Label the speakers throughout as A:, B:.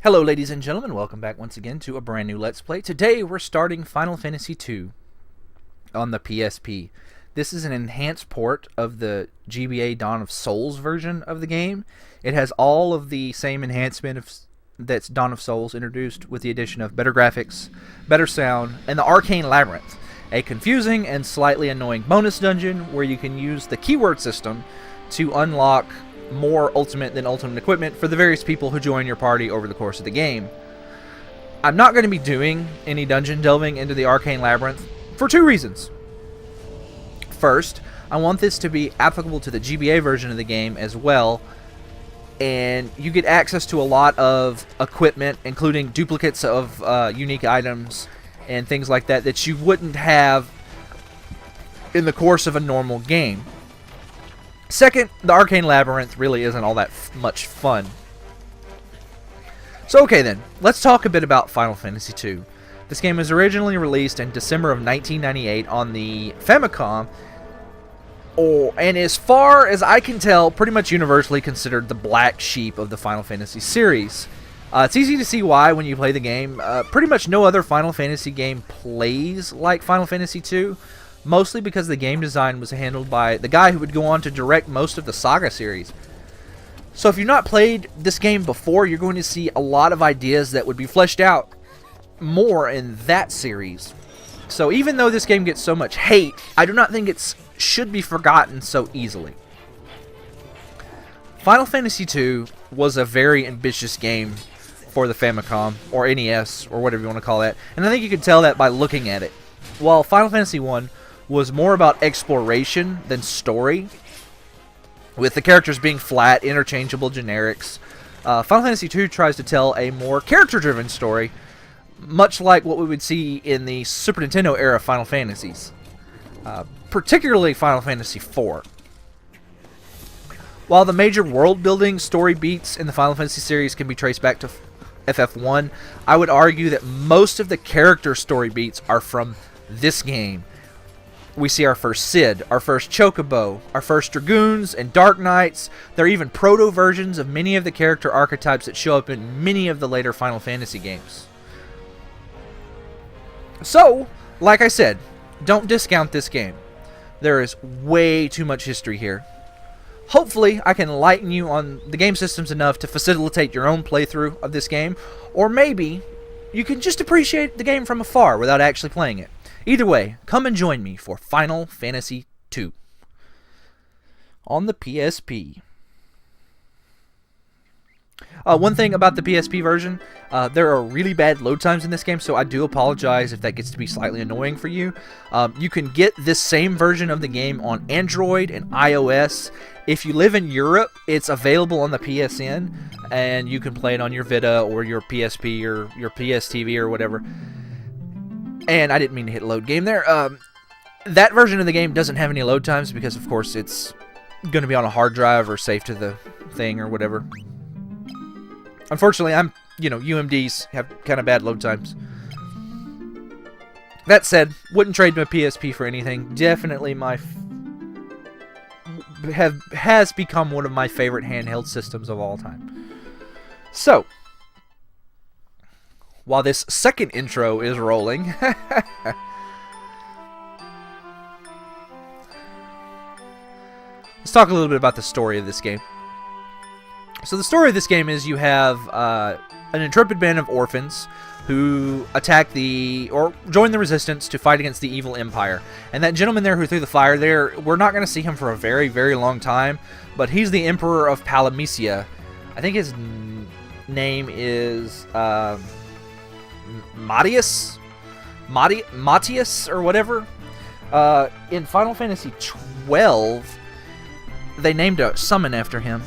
A: Hello ladies and gentlemen, welcome back once again to a brand new Let's Play. Today we're starting Final Fantasy II on the PSP. This is an enhanced port of the GBA Dawn of Souls version of the game. It has all of the same enhancements that's Dawn of Souls introduced, with the addition of better graphics, better sound, and the Arcane Labyrinth, a confusing and slightly annoying bonus dungeon where you can use the keyword system to unlock more ultimate than ultimate equipment for the various people who join your party over the course of the game. I'm not going to be doing any dungeon delving into the Arcane Labyrinth for two reasons. First, I want this to be applicable to the GBA version of the game as well, and you get access to a lot of equipment, including duplicates of unique items and things like that that you wouldn't have in the course of a normal game. Second, the Arcane Labyrinth really isn't all that much fun. So okay then, let's talk a bit about Final Fantasy II. This game was originally released in December of 1998 on the Famicom, and as far as I can tell, pretty much universally considered the black sheep of the Final Fantasy series. It's easy to see why when you play the game. Pretty much no other Final Fantasy game plays like Final Fantasy II. Mostly because the game design was handled by the guy who would go on to direct most of the Saga series. So if you've not played this game before, you're going to see a lot of ideas that would be fleshed out more in that series. So even though this game gets so much hate, I do not think it should be forgotten so easily. Final Fantasy II was a very ambitious game for the Famicom, or NES, or whatever you want to call that. And I think you can tell that by looking at it. While Final Fantasy I was more about exploration than story, with the characters being flat, interchangeable generics, Final Fantasy II tries to tell a more character-driven story, much like what we would see in the Super Nintendo era Final Fantasies, particularly Final Fantasy IV. While the major world-building story beats in the Final Fantasy series can be traced back to FF1, I would argue that most of the character story beats are from this game. We see our first Cid, our first Chocobo, our first Dragoons and Dark Knights. They're even proto-versions of many of the character archetypes that show up in many of the later Final Fantasy games. So, like I said, don't discount this game. There is way too much history here. Hopefully, I can enlighten you on the game systems enough to facilitate your own playthrough of this game, or maybe you can just appreciate the game from afar without actually playing it. Either way, come and join me for Final Fantasy II on the PSP. One thing about the PSP version, there are really bad load times in this game, so I do apologize if that gets to be slightly annoying for you. You can get this same version of the game on Android and iOS. If you live in Europe, it's available on the PSN, and you can play it on your Vita or your PSP or your PSTV or whatever. And I didn't mean to hit load game there. That version of the game doesn't have any load times because, of course, it's going to be on a hard drive or saved to the thing or whatever. Unfortunately, UMDs have kind of bad load times. That said, wouldn't trade my PSP for anything. Definitely has become one of my favorite handheld systems of all time. So, while this second intro is rolling, let's talk a little bit about the story of this game. So the story of this game is you have an intrepid band of orphans who attack or join the resistance to fight against the evil empire. And that gentleman there who threw the fire there, we're not going to see him for a very, very long time, but he's the Emperor of Palamecia. I think his name is Matthias or whatever. In Final Fantasy XII, they named a summon after him.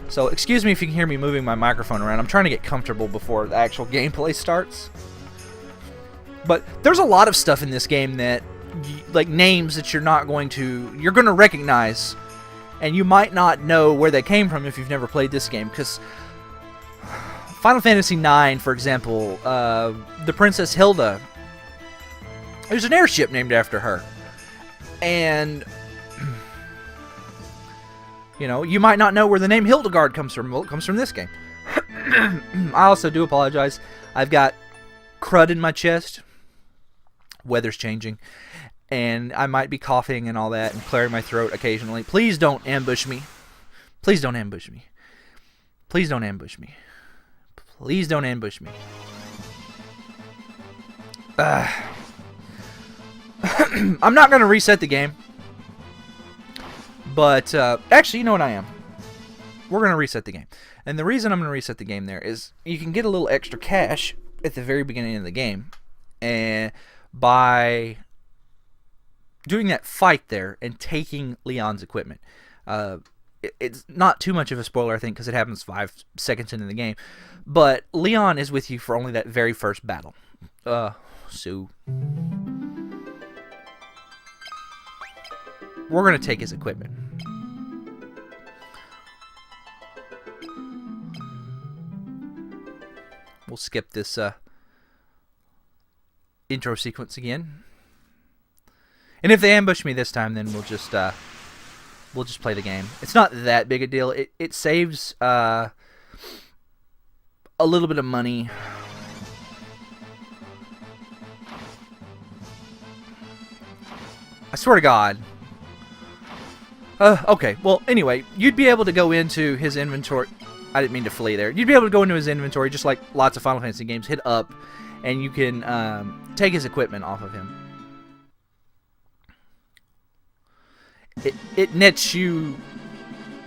A: So excuse me if you can hear me moving my microphone around. I'm trying to get comfortable before the actual gameplay starts. But there's a lot of stuff in this game that, like, names that you're going to recognize, and you might not know where they came from if you've never played this game. Because Final Fantasy IX, for example, the Princess Hilda, there's an airship named after her. And You know, you might not know where the name Hildegard comes from. Well, it comes from this game. I also do apologize. I've got crud in my chest. Weather's changing. And I might be coughing and all that and clearing my throat occasionally. Please don't ambush me. Please don't ambush me. Please don't ambush me. Please don't ambush me. I'm not going to reset the game. But, actually, you know what I am? We're going to reset the game. And the reason I'm going to reset the game there is you can get a little extra cash at the very beginning of the game. And by doing that fight there and taking Leon's equipment. It's not too much of a spoiler, I think, because it happens 5 seconds into the game. But Leon is with you for only that very first battle. So we're going to take his equipment. We'll skip this intro sequence again. And if they ambush me this time, then we'll just play the game. It's not that big a deal. It saves a little bit of money. I swear to God. Okay, well, anyway, you'd be able to go into his inventory. I didn't mean to flee there. You'd be able to go into his inventory, just like lots of Final Fantasy games, hit up, and you can take his equipment off of him. It nets you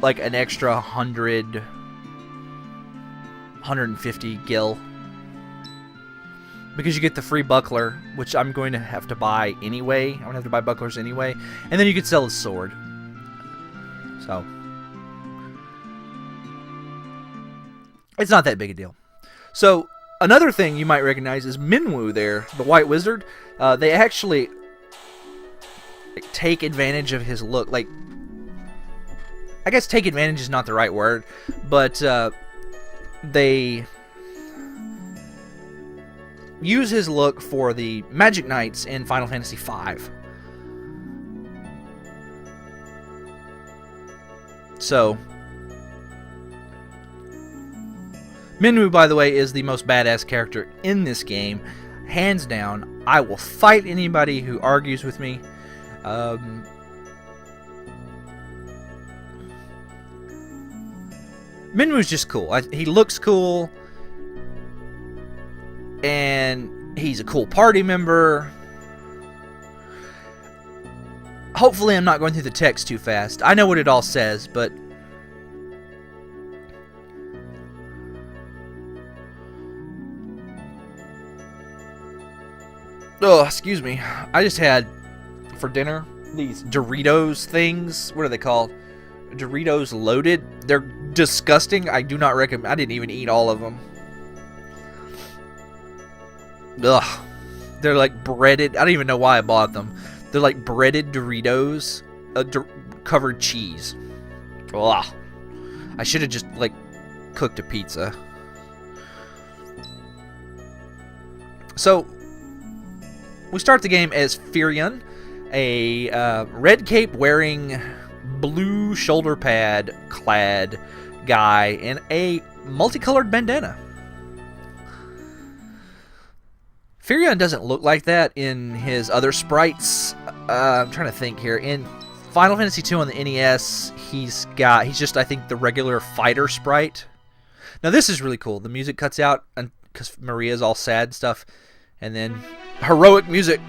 A: like an extra 150 gil. Because you get the free buckler, which I'm going to have to buy anyway. I'm going to have to buy bucklers anyway. And then you could sell his sword. So it's not that big a deal. So another thing you might recognize is Minwu there, the White Wizard. They actually take advantage of his look. Like, I guess take advantage is not the right word, but they use his look for the Magic Knights in Final Fantasy V. So Minwu, by the way, is the most badass character in this game, hands down. I will fight anybody who argues with me. Minwu's just cool. He looks cool, and he's a cool party member. Hopefully I'm not going through the text too fast. I know what it all says, but oh, excuse me. I just had for dinner these Doritos things. What are they called? Doritos Loaded. They're disgusting. I do not recommend. I didn't even eat all of them. Ugh. They're like breaded. I don't even know why I bought them. They're like breaded Doritos, covered cheese. Ugh. I should have just like cooked a pizza. So we start the game as Firion, a red cape wearing, blue shoulder pad clad guy in a multicolored bandana. Firion doesn't look like that in his other sprites. I'm trying to think here. In Final Fantasy II on the NES, he's just, I think, the regular fighter sprite. Now this is really cool. The music cuts out because Maria's all sad and stuff, and then heroic music.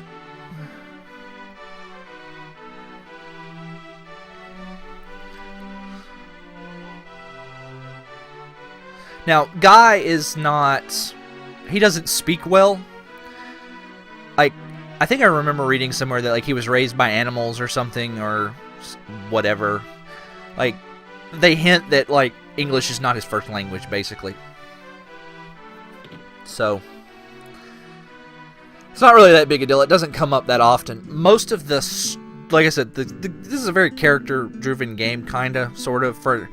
A: Now, Guy is not... He doesn't speak well. Like, I think I remember reading somewhere that like he was raised by animals or something, or whatever. Like, they hint that like English is not his first language, basically. So it's not really that big a deal. It doesn't come up that often. Most of the, like I said, this is a very character-driven game, kinda, sort of, for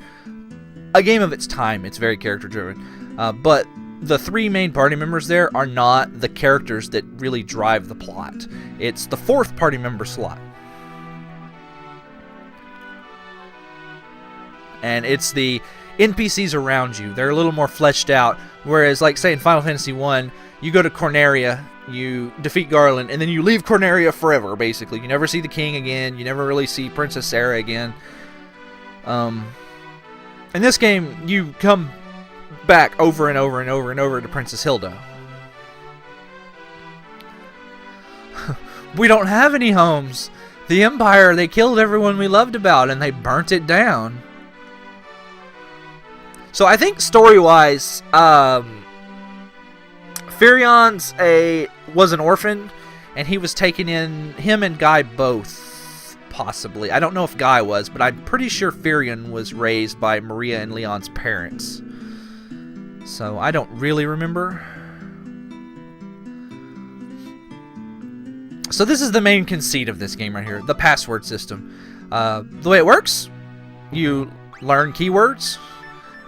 A: a game of its time. It's very character-driven, but the three main party members there are not the characters that really drive the plot. It's the fourth party member slot. and it's the NPCs around you. They're a little more fleshed out, whereas, like, say, in Final Fantasy 1, you go to Corneria, you defeat Garland, and then you leave Corneria forever, basically. You never see the king again. You never really see Princess Sarah again. In this game, you come back over and over and over and over to Princess Hilda. We don't have any homes. The Empire, they killed everyone we loved about, and they burnt it down. So I think story-wise, Furion's was an orphan, and he was taken in, him and Guy both, possibly. I don't know if Guy was, but I'm pretty sure Furion was raised by Maria and Leon's parents. So I don't really remember. So this is the main conceit of this game right here, the password system. The way it works, you learn keywords,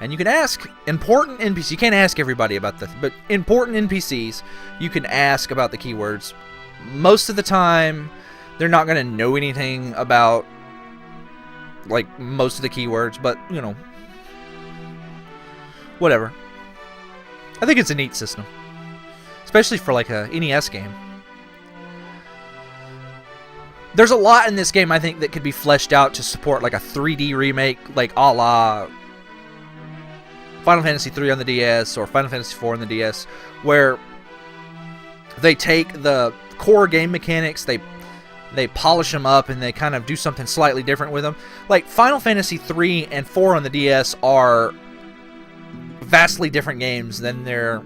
A: and you can ask important NPCs. You can't ask everybody about this, but important NPCs, you can ask about the keywords. Most of the time, they're not going to know anything about, like, most of the keywords, but, you know, whatever. I think it's a neat system, especially for, like, a NES game. There's a lot in this game, I think, that could be fleshed out to support, like, a 3D remake, like, a la Final Fantasy 3 on the DS or Final Fantasy 4 on the DS, where they take the core game mechanics, they polish them up, and they kind of do something slightly different with them. Like, Final Fantasy 3 and 4 on the DS are vastly different games than their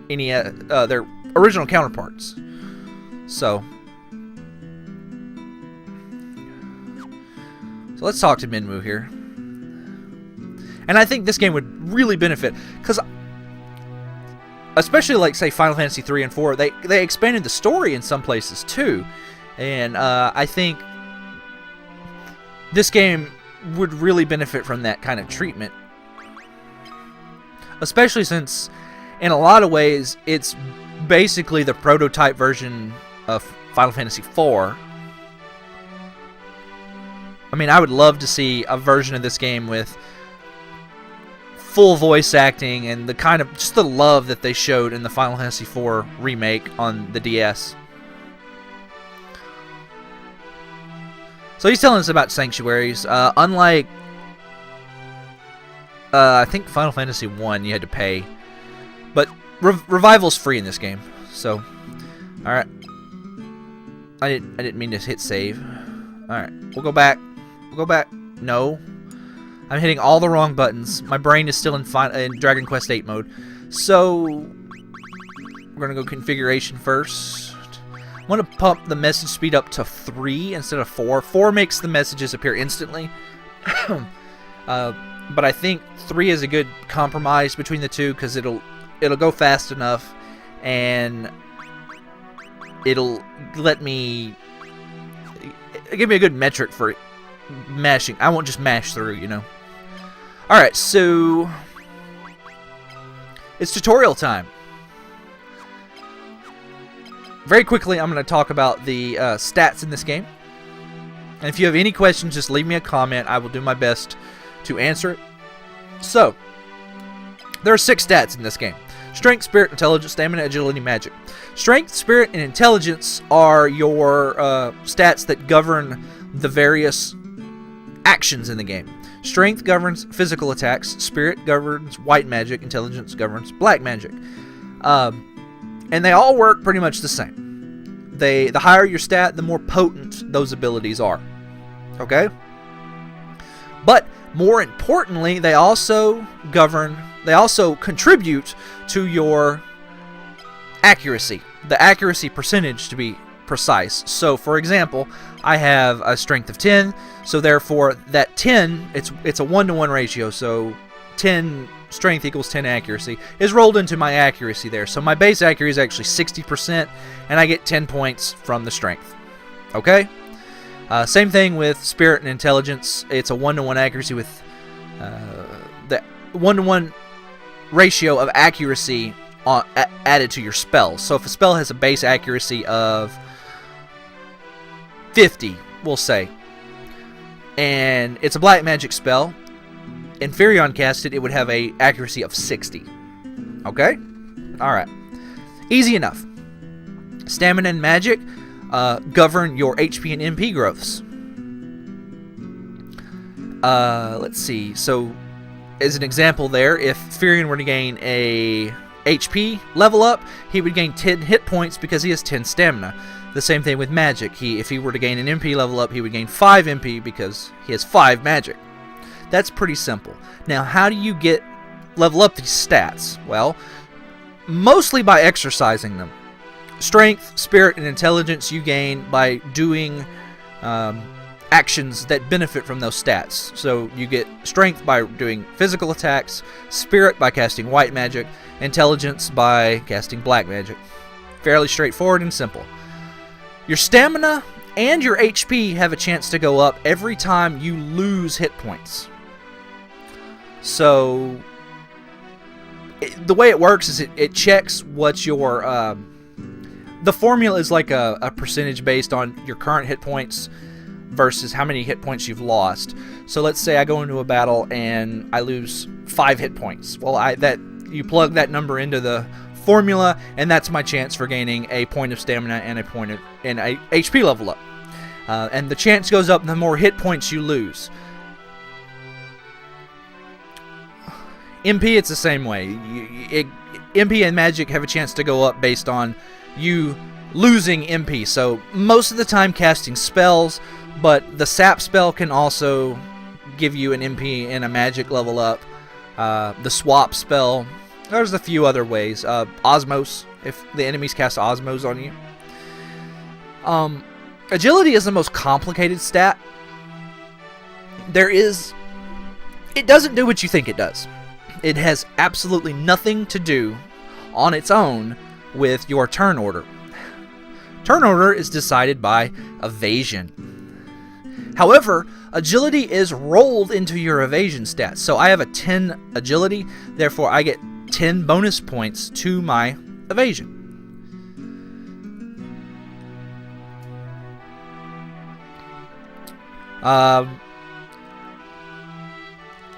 A: original counterparts. So let's talk to Minwu here. And I think this game would really benefit, because especially, like, say, Final Fantasy 3 and 4, they expanded the story in some places too. And I think this game would really benefit from that kind of treatment. Especially since, in a lot of ways, it's basically the prototype version of Final Fantasy 4. I mean, I would love to see a version of this game with full voice acting and the kind of, just the love that they showed in the Final Fantasy 4 remake on the DS. So he's telling us about sanctuaries. Unlike, I think Final Fantasy 1, you had to pay. But Revival's free in this game. So, alright. I didn't mean to hit save. Alright, we'll go back. We'll go back. No. I'm hitting all the wrong buttons. My brain is still in Dragon Quest VIII mode. So, we're going to go configuration first. I want to pump the message speed up to 3 instead of 4. 4 makes the messages appear instantly. But I think 3 is a good compromise between the two, because it'll go fast enough, and it'll let me give me a good metric for mashing. I won't just mash through, you know. Alright, so it's tutorial time. Very quickly, I'm going to talk about the stats in this game. And if you have any questions, just leave me a comment. I will do my best to answer it. So, there are 6 stats in this game. Strength, Spirit, Intelligence, Stamina, Agility, Magic. Strength, Spirit, and Intelligence are your stats that govern the various actions in the game. Strength governs physical attacks, Spirit governs white magic, Intelligence governs black magic. And they all work pretty much the same. The higher your stat, the more potent those abilities are. Okay? But more importantly, they also contribute to your accuracy. The accuracy percentage, to be precise. So, for example, I have a strength of 10, so therefore that 10, it's a 1-to-1 ratio, so 10 strength equals 10 accuracy is rolled into my accuracy there. So my base accuracy is actually 60%, and I get 10 points from the strength. Okay? Same thing with Spirit and Intelligence. It's a 1-to-1 accuracy with the 1-to-1 ratio of accuracy added to your spells. So if a spell has a base accuracy of 50, we'll say, and it's a black magic spell, Inferion cast it, it would have a accuracy of 60. Okay? Alright. Easy enough. Stamina and magic govern your HP and MP growths. Let's see. So, as an example there, if Firion were to gain a HP level up, he would gain 10 hit points because he has 10 stamina. The same thing with magic. If he were to gain an MP level up, he would gain 5 MP because he has 5 magic. That's pretty simple. Now, how do you level up these stats? Well, mostly by exercising them. Strength, spirit, and intelligence you gain by doing actions that benefit from those stats. So you get strength by doing physical attacks, spirit by casting white magic, intelligence by casting black magic. Fairly straightforward and simple. Your stamina and your HP have a chance to go up every time you lose hit points. So the way it works is it checks what your the formula is like a percentage based on your current hit points versus how many hit points you've lost. So let's say I go into a battle and I lose 5 hit points. Well, you plug that number into the formula, and that's my chance for gaining a point of stamina and a HP level up. And the chance goes up the more hit points you lose. MP, it's the same way. MP and magic have a chance to go up based on you losing MP. So most of the time casting spells, but the sap spell can also give you an MP and a magic level up. The swap spell, there's a few other ways. Osmos, if the enemies cast Osmos on you. Agility is the most complicated stat. It doesn't do what you think it does. It has absolutely nothing to do on its own with your turn order. Turn order is decided by evasion. However, agility is rolled into your evasion stats. So I have a 10 agility, therefore I get 10 bonus points to my evasion.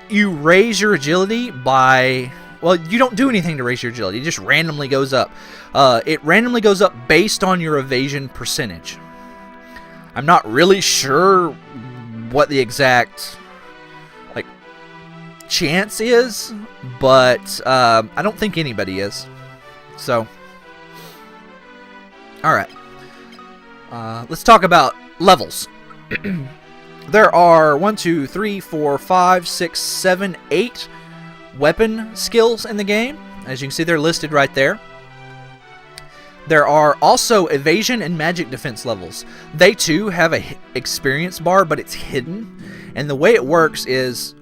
A: You raise your agility by... Well, you don't do anything to raise your agility. It just randomly goes up. It randomly goes up based on your evasion percentage. I'm not really sure what the exact chance is, but I don't think anybody is. So, alright. Let's talk about levels. There are 1, 2, 3, 4, 5, 6, 7, 8 weapon skills in the game. As you can see, they're listed right there. There are also evasion and magic defense levels. They too have a experience bar, but it's hidden. And the way it works is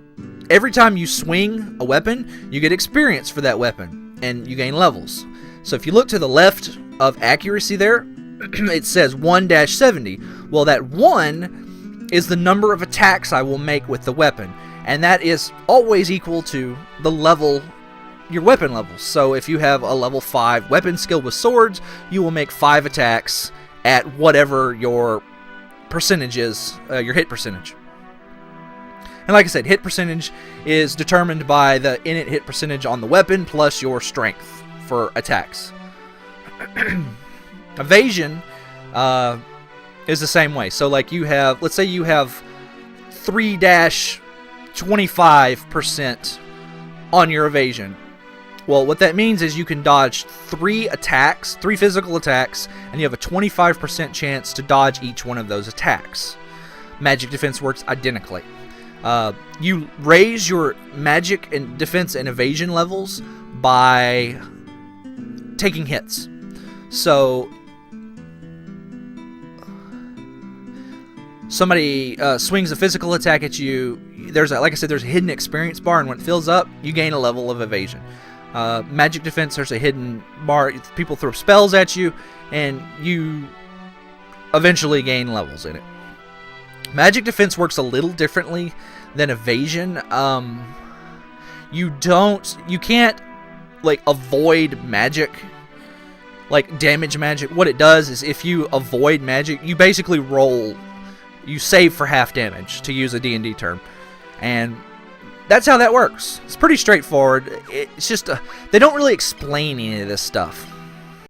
A: every time you swing a weapon, you get experience for that weapon, and you gain levels. So if you look to the left of accuracy there, it says 1-70. Well, that 1 is the number of attacks I will make with the weapon, and that is always equal to the level, your weapon levels. So if you have a level 5 weapon skill with swords, you will make 5 attacks at whatever your percentage is, your hit percentage. And like I said, hit percentage is determined by the innate hit percentage on the weapon plus your strength for attacks. Evasion is the same way. So like you have, let's say you have 3-25% on your evasion. Well, what that means is you can dodge 3 physical attacks, and you have a 25% chance to dodge each one of those attacks. Magic defense works identically. You raise your magic and defense and evasion levels by taking hits. So somebody swings a physical attack at you, like I said, there's a hidden experience bar, and when it fills up, you gain a level of evasion. Magic defense, there's a hidden bar. People throw spells at you, and you eventually gain levels in it. Magic defense works a little differently than evasion. You can't avoid magic, like damage magic. What it does is if you avoid magic, you basically roll. You save for half damage, to use a D&D term. And that's how that works. It's pretty straightforward. It's just they don't really explain any of this stuff.